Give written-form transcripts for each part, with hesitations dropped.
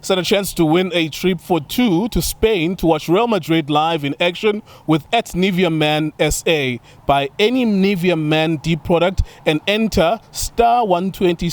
stand a chance to win a trip for two to Spain to watch Real Madrid live in action with @Nivea Man SA. Buy any Nivea Man deep product and enter *120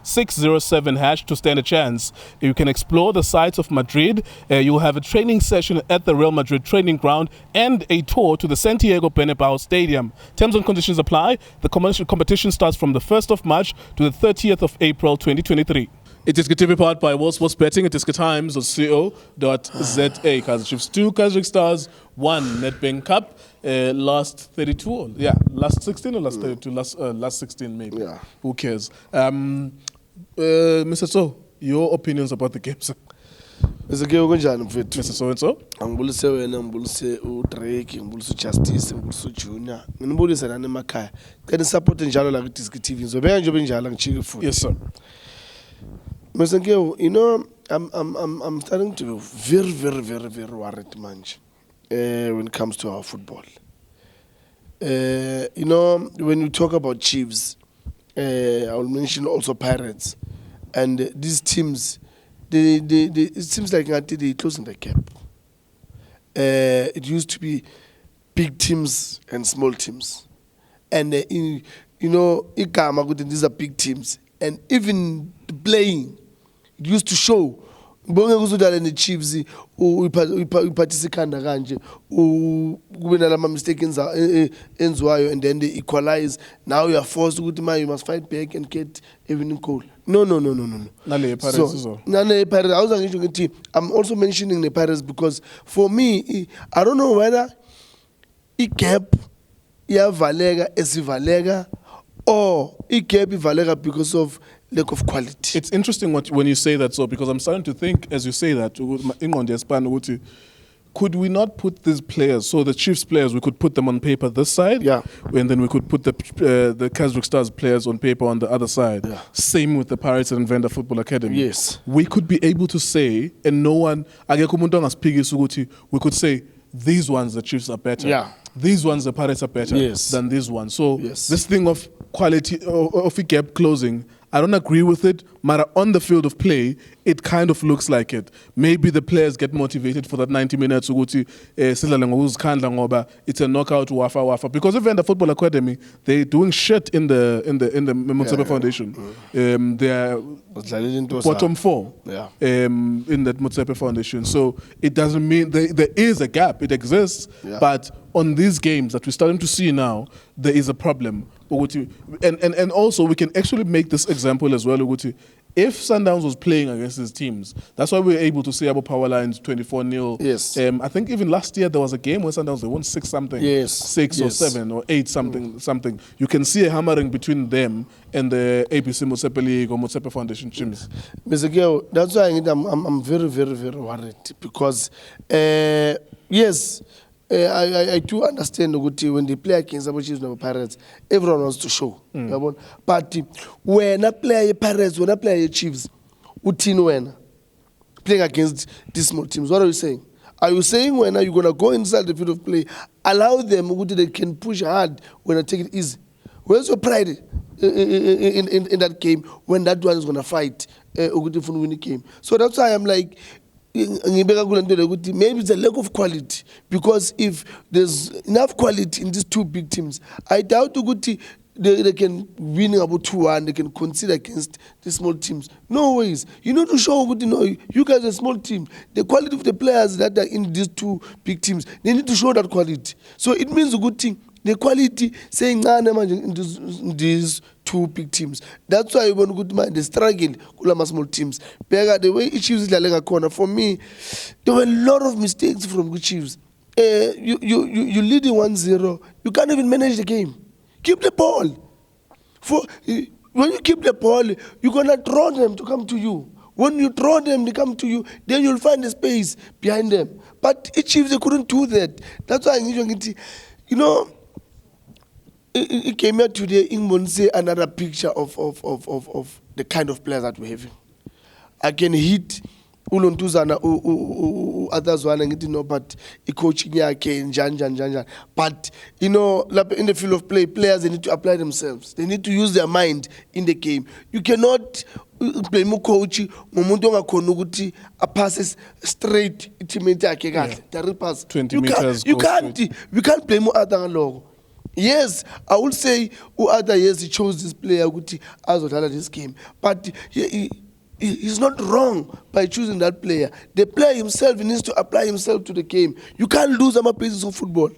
*607 hash to stand a chance. You can explore the sights of Madrid. You will have a training session at the Real Madrid training ground and a tour to the Santiago Bernabeu Stadium. Terms and conditions apply. The competition starts from the 1st of March to the 30th of April 2023. iDiskiTV powered by World Sports Betting. iDiskiTimes.co.za. Kaizer Chiefs 2, Casric Stars 1. Nedbank Cup last 32. Yeah, last 16 or last 32? Last 16 maybe. Yeah. Who cares? Mr. Tso, your opinions about the games? Mr. So-and-so? Angibulise wena, ngibulise uDrake, ngibulise uJustice, ngibulise uJunior. Nginibulise nani emakhaya. Cela support njalo la iDiskiTV. Ngizobeka nje benjalo ngichike futhi. Yes, sir. Mr. Ngeo, you know, I'm starting to be very, very, very, very worried, manje, when it comes to our football. You know, when you talk about Chiefs, I will mention also Pirates, and these teams, it seems like they're closing the gap. It used to be big teams and small teams, and you know, these are big teams, and even playing. It used to show. Bonge kuzodala ne Chiefs uyiphathisa ikhanda kanje kube nalama mistakes enziwayo and then they equalize. Now you are forced ukuthi you must fight back and get even goal. No. Nale Pirates so. Nale Pirates. I was ngisho ngithi I'm also mentioning the Pirates because for me I don't know whether gap iyavaleka esivaleka or gap ivaleka because of lack of quality. It's interesting when you say that, so because I'm starting to think as you say that, could we not put these players, so the Chiefs players, we could put them on paper this side, yeah, and then we could put the Casric Stars players on paper on the other side. Yeah. Same with the Pirates and Venda Football Academy. Yes. We could be able to say, and no one, we could say, these ones the Chiefs are better. Yeah. These ones the Pirates are better than these ones. So this thing of quality, of a gap closing, I don't agree with it, but on the field of play, it kind of looks like it. Maybe the players get motivated for that 90 minutes. It's a knockout wafa. Because even the football academy, they're doing shit in the Motsepe Foundation. They are bottom 4 in that Motsepe Foundation. So it doesn't mean there is a gap. It exists, but on these games that we're starting to see now, there is a problem. And also we can actually make this example as well. If Sundowns was playing against these teams, that's why we were able to say about power lines 24-0. Yes. I think even last year there was a game where Sundowns they won 6-something. Yes. 6 or 7 or 8 something. You can see a hammering between them and the ABC Motsepe League or Motsepe Foundation teams. Mr. Geo, that's why I'm very, very, very worried because yes. I do understand when they play against the Chiefs and Pirates, everyone wants to show. But when I play Pirates, when I play Chiefs, playing against these small teams, what are you saying? Are you saying when you're going to go inside the field of play, allow them, they can push hard when I take it easy? Where's your pride in that game when that one is going to fight win the game? So that's why I'm like, maybe it's a lack of quality because if there's enough quality in these two big teams, I doubt they can win about 2-1. They can concede against the small teams. No ways. You know to show you guys are a small team. The quality of the players that are in these two big teams, they need to show that quality. So it means a good thing. The quality saying in these two big teams. That's why when the struggle kulama small teams. The way it Chiefs is corner for me, there were a lot of mistakes from good Chiefs. You leading 1-0, you can't even manage the game. Keep the ball. When you keep the ball, you're gonna draw them to come to you. When you draw them, they come to you, then you'll find the space behind them. But Chiefs, they couldn't do that. That's why you know. It came out today in say another picture of the kind of players that we're having. I can hit ulontuzana others one and but coaching jan. But in the field of play, players they need to apply themselves. They need to use their mind in the game. You cannot blame ucoach ngumuntu ongakhona ukuthi a passes straight teammate yakhe kahle direct pass 20 meters you can't blame uAdha ngaloko. Yes, I will say uAdha, yes, he chose this player ukuthi azodlala this game, but he's not wrong by choosing that player. The player himself needs to apply himself to the game. You can't lose basis of football.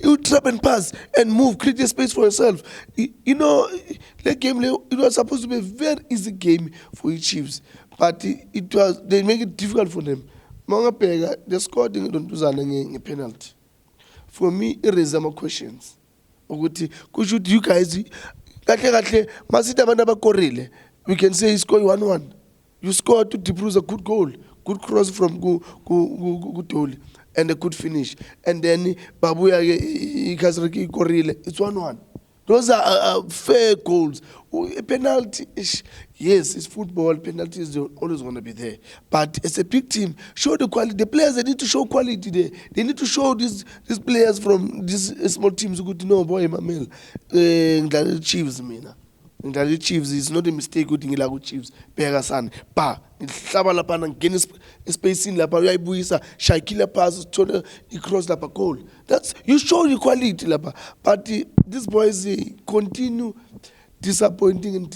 You trap and pass and move, create a space for yourself. You know, that game, it was supposed to be a very easy game for the Chiefs, but they make it difficult for them. They scored a penalty. For me, it raises more questions. Could you guys, we can say he scored 1-1. You scored to Dipru's a good goal, good cross from Gutoli, and a good finish. And then Babuya Casric Korile, it's 1-1. Those are fair goals. A penalty, yes, it's football. Penalties are always going to be there. But as a big team, show the quality. The players, they need to show quality there. They need to show these players from these small teams who could know, boy, Mamel, Chiefs, mina. The Chiefs is not a mistake. Good thing, like Chiefs. Pegasan, pa. Hlaba lapha ngena spacing lapha uyayibuisa Shakila pass thola cross lapha goal. That's you show the quality lapha. But these boys continue disappointing.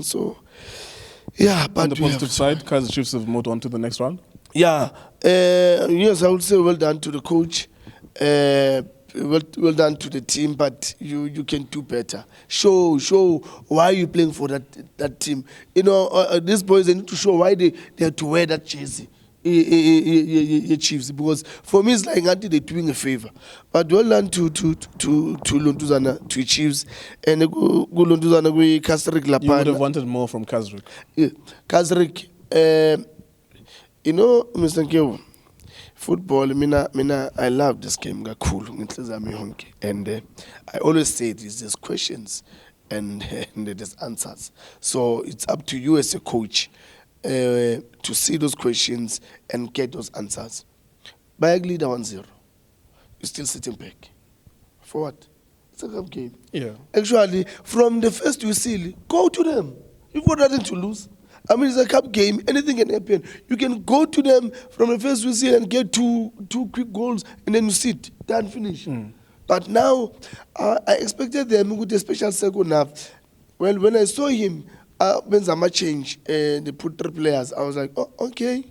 So yeah, but on the positive side, Kaizer Chiefs have moved on to the next round. Yeah, yes, I would say well done to the coach. Well done to the team, but you can do better. Show why you playing for that team. You know, these boys, they need to show why they have to wear that jersey. Chiefs, because for me it's like until they're doing a favor. But well done to Lontuzana, to Chiefs, and go Lontuzana with Casric Lapana. You would have wanted more from Casric. Yeah. Casric, you know, Mr. Nkewu, football, I love this game, and I always say there's questions and there's answers. So it's up to you as a coach to see those questions and get those answers. Bayag leader 1-0, you're still sitting back. For what? It's a cup game. Yeah. Actually, from the first whistle, go to them. You've got nothing to lose. I mean, it's a cup game. Anything can happen. You can go to them from the first whistle and get two quick goals, and then you sit, done, finish. But now, I expected them with a special second half. Well, when I saw him, when Zama changed, they put 3 players, I was like, oh, okay.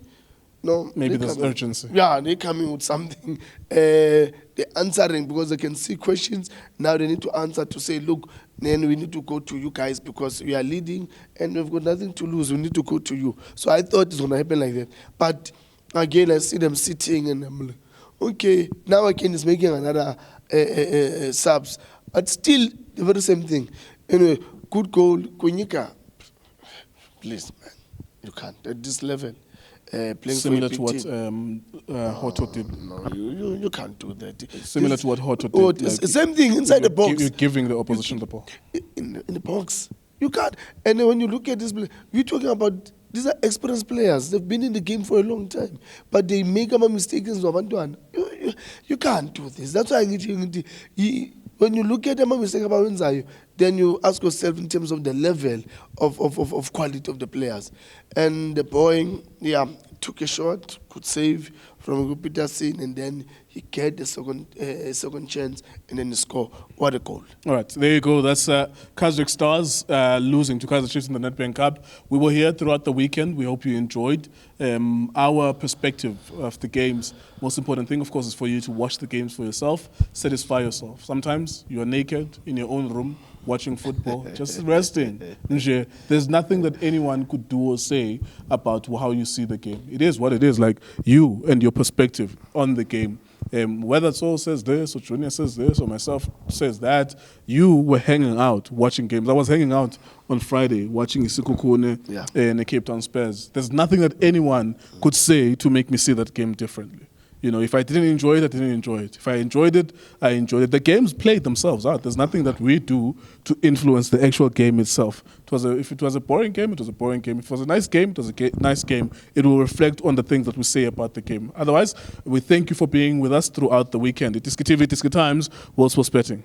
No, maybe there's urgency. Yeah, they're coming with something. They're answering because they can see questions. Now they need to answer to say, look, then we need to go to you guys because we are leading and we've got nothing to lose. We need to go to you. So I thought it's going to happen like that. But again, I see them sitting and I'm like, okay, now again it's making another subs. But still, the very same thing. Anyway, good goal. Kunyika, please, man, you can't. At this level. Playing similar to what Hoto did. No, you can't do that. Similar to what Hoto did. Like, same thing inside the box. You're giving the opposition the ball. In the box. You can't. And when you look at this, we're talking about, these are experienced players. They've been in the game for a long time. But they make a mistake. You can't do this. That's why when you look at them, then you ask yourself in terms of the level of quality of the players. And the boy, took a shot, could save from Peterson, and then he get the second chance, and then he score. What a goal. All right, there you go. That's Casric Stars losing to Kaizer Chiefs in the Nedbank Cup. We were here throughout the weekend. We hope you enjoyed our perspective of the games. Most important thing, of course, is for you to watch the games for yourself, satisfy yourself. Sometimes you are naked in your own room, watching football, just resting. There's nothing that anyone could do or say about how you see the game. It is what it is, like you and your perspective on the game. Whether Tso says this, or Junior says this, or myself says that, you were hanging out watching games. I was hanging out on Friday watching Isikukune and the Cape Town Spurs. There's nothing that anyone could say to make me see that game differently. You know, if I didn't enjoy it, I didn't enjoy it. If I enjoyed it, I enjoyed it. The games played themselves out. There's nothing that we do to influence the actual game itself. If it was a boring game, it was a boring game. If it was a nice game, it was a nice game. It will reflect on the things that we say about the game. Otherwise, we thank you for being with us throughout the weekend. iDiskiTV, Diski Times, World Sports Betting.